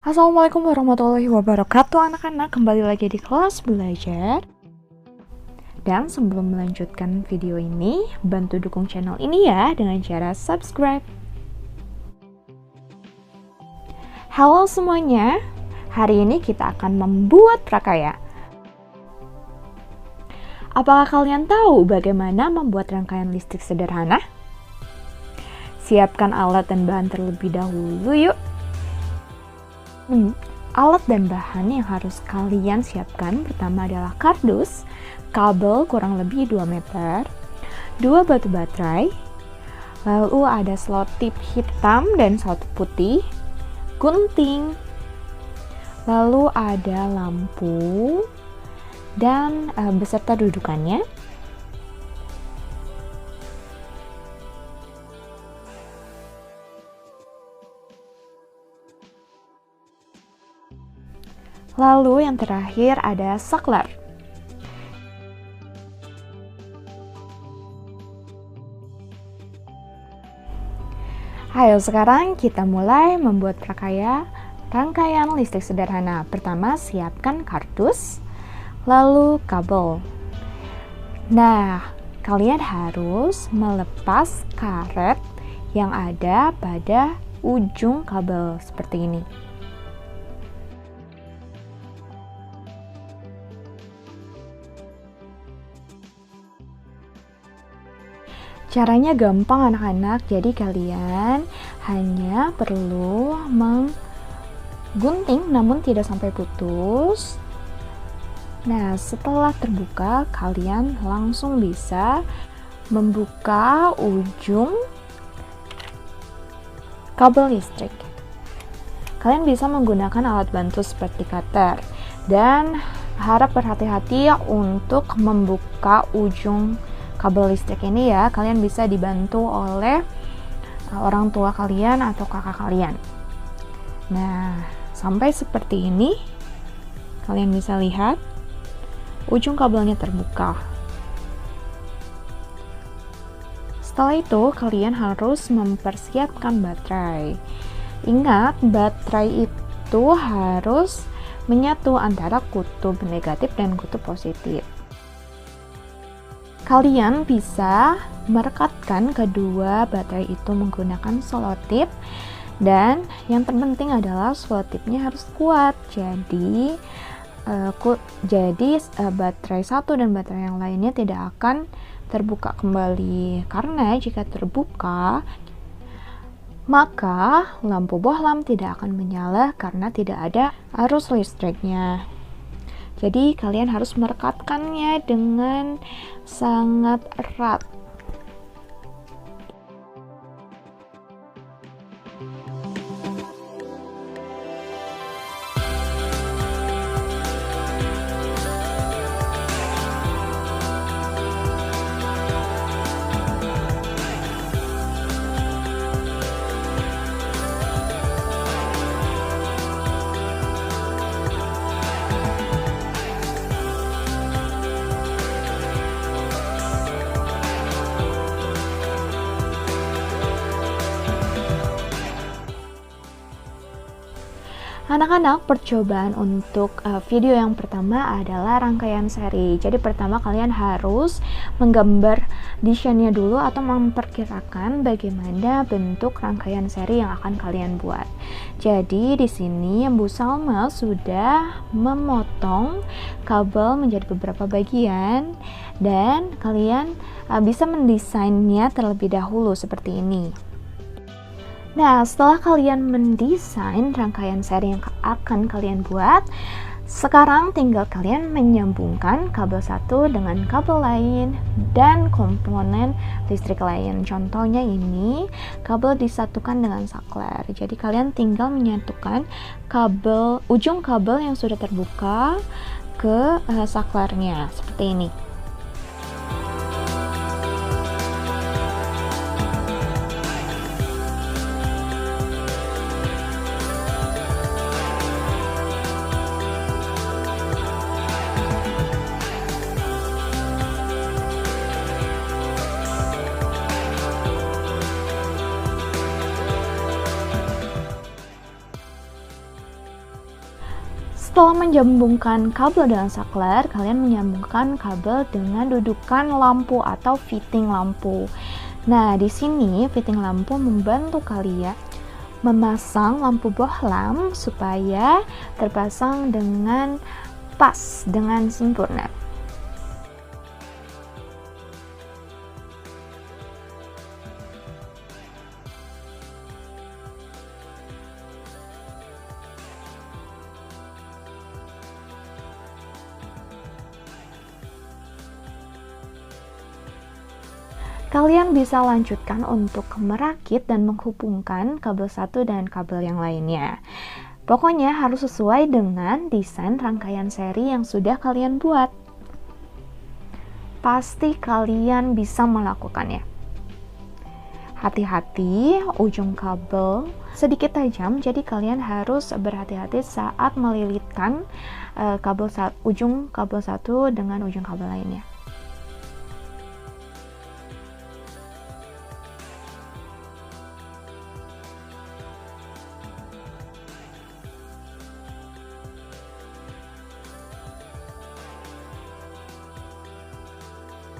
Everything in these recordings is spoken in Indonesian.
Assalamualaikum warahmatullahi wabarakatuh anak-anak, kembali lagi di kelas belajar. Dan sebelum melanjutkan video ini, bantu dukung channel ini ya dengan cara subscribe. Halo semuanya, hari ini kita akan membuat prakarya. Apakah kalian tahu bagaimana membuat rangkaian listrik sederhana? Siapkan alat dan bahan terlebih dahulu yuk. Alat dan bahan yang harus kalian siapkan pertama adalah kardus, kabel kurang lebih 2 meter, 2 batu baterai, lalu ada selotip hitam dan selotip putih, gunting, lalu ada lampu, dan beserta dudukannya. Lalu yang terakhir ada saklar. Ayo sekarang kita mulai membuat prakarya rangkaian listrik sederhana. Pertama siapkan kardus, lalu kabel. Nah, kalian harus melepas karet yang ada pada ujung kabel seperti ini. Caranya gampang anak-anak, jadi kalian hanya perlu menggunting namun tidak sampai putus. Nah, setelah terbuka, kalian langsung bisa membuka ujung kabel listrik. Kalian bisa menggunakan alat bantu seperti cutter dan harap berhati-hati untuk membuka ujung kabel listrik ini ya. Kalian bisa dibantu oleh orang tua kalian atau kakak kalian. Nah, sampai seperti ini kalian bisa lihat ujung kabelnya terbuka. Setelah itu kalian harus mempersiapkan baterai. Ingat, baterai itu harus menyatu antara kutub negatif dan kutub positif. Kalian bisa merekatkan kedua baterai itu menggunakan selotip, dan yang terpenting adalah selotipnya harus kuat. Jadi baterai satu dan baterai yang lainnya tidak akan terbuka kembali, karena jika terbuka maka lampu bohlam tidak akan menyala karena tidak ada arus listriknya. Jadi kalian harus merekatkannya dengan sangat erat. Anak-anak, percobaan untuk video yang pertama adalah rangkaian seri. Jadi pertama kalian harus menggambar desainnya dulu atau memperkirakan bagaimana bentuk rangkaian seri yang akan kalian buat. Jadi di sini Bu Salma sudah memotong kabel menjadi beberapa bagian dan kalian bisa mendesainnya terlebih dahulu seperti ini. Nah, setelah kalian mendesain rangkaian seri yang akan kalian buat, sekarang tinggal kalian menyambungkan kabel satu dengan kabel lain dan komponen listrik lain. Contohnya ini, kabel disatukan dengan saklar. Jadi kalian tinggal menyatukan ujung kabel yang sudah terbuka ke saklarnya seperti ini. Setelah menyambungkan kabel dengan saklar, kalian menyambungkan kabel dengan dudukan lampu atau fitting lampu. Nah, di sini fitting lampu membantu kalian memasang lampu bohlam supaya terpasang dengan pas, dengan sempurna. Kalian bisa lanjutkan untuk merakit dan menghubungkan kabel satu dengan kabel yang lainnya. Pokoknya harus sesuai dengan desain rangkaian seri yang sudah kalian buat. Pasti kalian bisa melakukannya. Hati-hati, ujung kabel sedikit tajam, jadi kalian harus berhati-hati saat melilitkan ujung kabel satu dengan ujung kabel lainnya.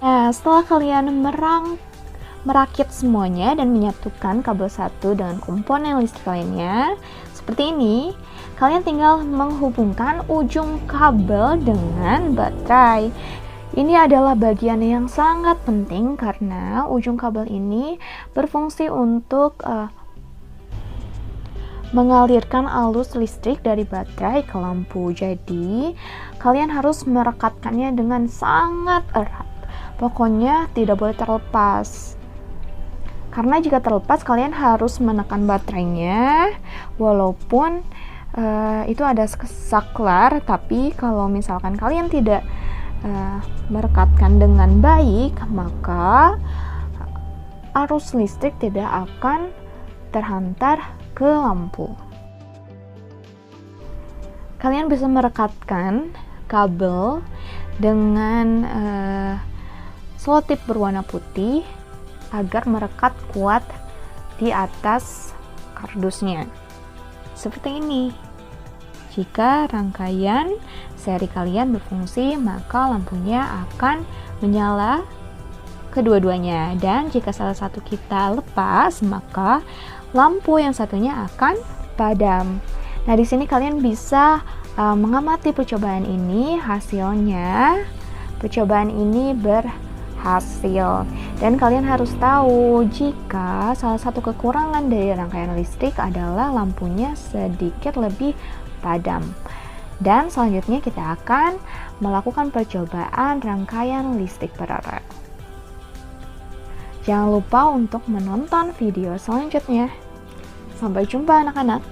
Nah, setelah kalian merakit semuanya dan menyatukan kabel satu dengan komponen listrik lainnya, seperti ini, kalian tinggal menghubungkan ujung kabel dengan baterai. Ini adalah bagian yang sangat penting karena ujung kabel ini berfungsi untuk mengalirkan arus listrik dari baterai ke lampu. Jadi, kalian harus merekatkannya dengan sangat erat. Pokoknya tidak boleh terlepas. Karena jika terlepas, kalian harus menekan baterainya, walaupun itu ada saklar, tapi kalau misalkan kalian tidak merekatkan dengan baik, maka arus listrik tidak akan terhantar ke lampu. Kalian bisa merekatkan kabel dengan selotip berwarna putih agar merekat kuat di atas kardusnya. Seperti ini. Jika rangkaian seri kalian berfungsi, maka lampunya akan menyala kedua-duanya. Dan jika salah satu kita lepas, maka lampu yang satunya akan padam. Nah, di sini kalian bisa mengamati percobaan ini. Hasilnya, percobaan ini berhasil. Dan kalian harus tahu jika salah satu kekurangan dari rangkaian listrik adalah lampunya sedikit lebih padam. Dan selanjutnya kita akan melakukan percobaan rangkaian listrik paralel. Jangan lupa untuk menonton video selanjutnya. Sampai jumpa anak-anak.